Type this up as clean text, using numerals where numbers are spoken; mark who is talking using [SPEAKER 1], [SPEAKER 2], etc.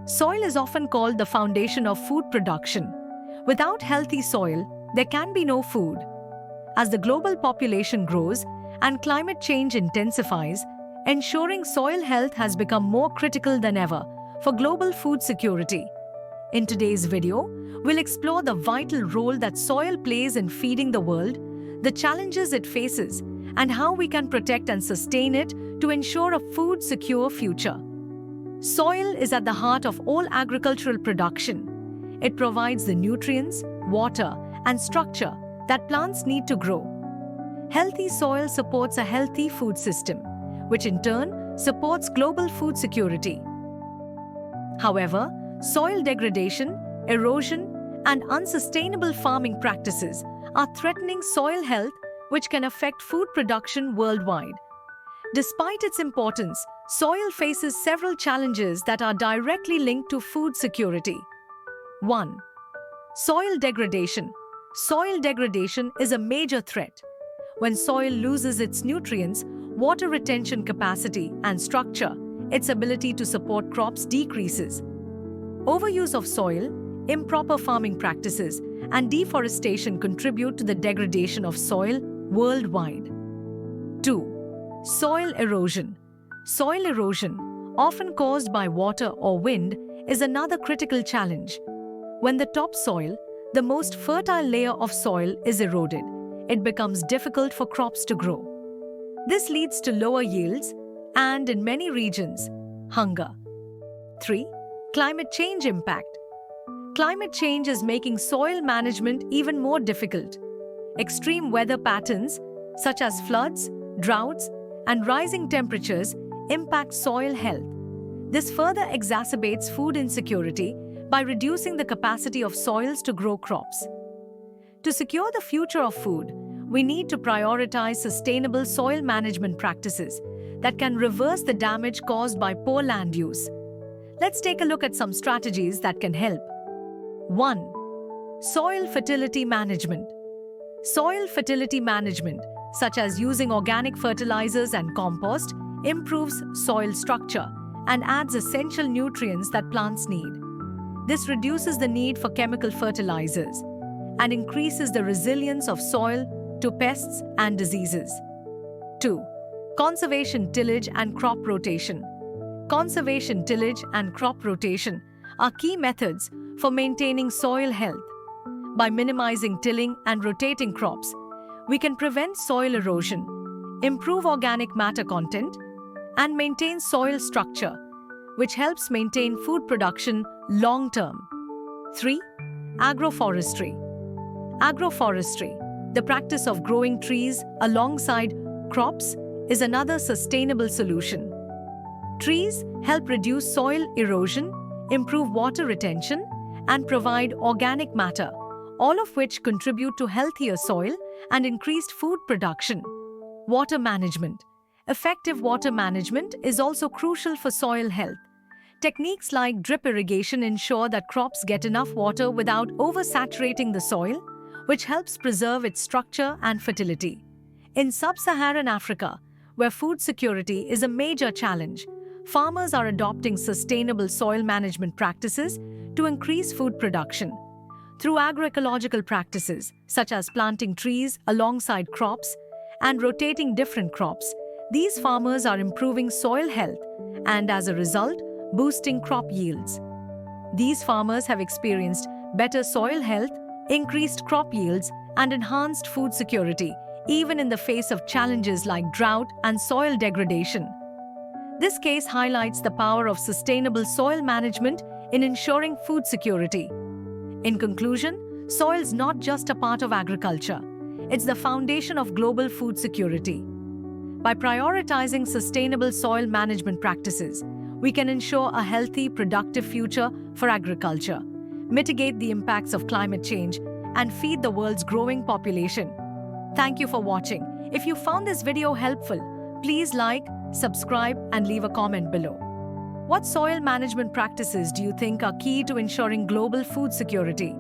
[SPEAKER 1] Soil is often called the foundation of food production. Without healthy soil, there can be no food. As the global population grows and climate change intensifies, ensuring soil health has become more critical than ever for global food security. In today's video, we'll explore the vital role that soil plays in feeding the world, the challenges it faces, and how we can protect and sustain it to ensure a food-secure future. Soil is at the heart of all agricultural production. It provides the nutrients, water, and structure that plants need to grow. Healthy soil supports a healthy food system, which in turn supports global food security. However, soil degradation, erosion, and unsustainable farming practices are threatening soil health, which can affect food production worldwide. Despite its importance, soil faces several challenges that are directly linked to food security. 1. Soil degradation. Soil degradation is a major threat. When soil loses its nutrients, water retention capacity, and structure, its ability to support crops decreases. Overuse of soil, improper farming practices, and deforestation contribute to the degradation of soil worldwide. 2. Soil erosion. Soil erosion, often caused by water or wind, is another critical challenge. When the topsoil, the most fertile layer of soil, is eroded, it becomes difficult for crops to grow. This leads to lower yields and, in many regions, hunger. 3. Climate change impact. Climate change is making soil management even more difficult. Extreme weather patterns, such as floods, droughts, and rising temperatures, impact soil health. This further exacerbates food insecurity by reducing the capacity of soils to grow crops. To secure the future of food, we need to prioritize sustainable soil management practices that can reverse the damage caused by poor land use. Let's take a look at some strategies that can help. 1. Soil fertility management. Soil fertility management, such as using organic fertilizers and compost, improves soil structure and adds essential nutrients that plants need. This reduces the need for chemical fertilizers and increases the resilience of soil to pests and diseases. 2. Conservation tillage and crop rotation. Conservation tillage and crop rotation are key methods for maintaining soil health. By minimizing tilling and rotating crops, we can prevent soil erosion, improve organic matter content, and maintain soil structure, which helps maintain food production long-term. 3. Agroforestry. Agroforestry, the practice of growing trees alongside crops, is another sustainable solution. Trees help reduce soil erosion, improve water retention, and provide organic matter, all of which contribute to healthier soil and increased food production. Water management. Effective water management is also crucial for soil health. Techniques like drip irrigation ensure that crops get enough water without oversaturating the soil, which helps preserve its structure and fertility. In sub-Saharan Africa, where food security is a major challenge, farmers are adopting sustainable soil management practices to increase food production. Through agroecological practices, such as planting trees alongside crops and rotating different crops, these farmers are improving soil health and, as a result, boosting crop yields. These farmers have experienced better soil health, increased crop yields, and enhanced food security, even in the face of challenges like drought and soil degradation. This case highlights the power of sustainable soil management in ensuring food security. In conclusion, soil is not just a part of agriculture. It's the foundation of global food security. By prioritizing sustainable soil management practices, we can ensure a healthy, productive future for agriculture, mitigate the impacts of climate change, and feed the world's growing population. Thank you for watching. If you found this video helpful, please like, subscribe, and leave a comment below. What soil management practices do you think are key to ensuring global food security?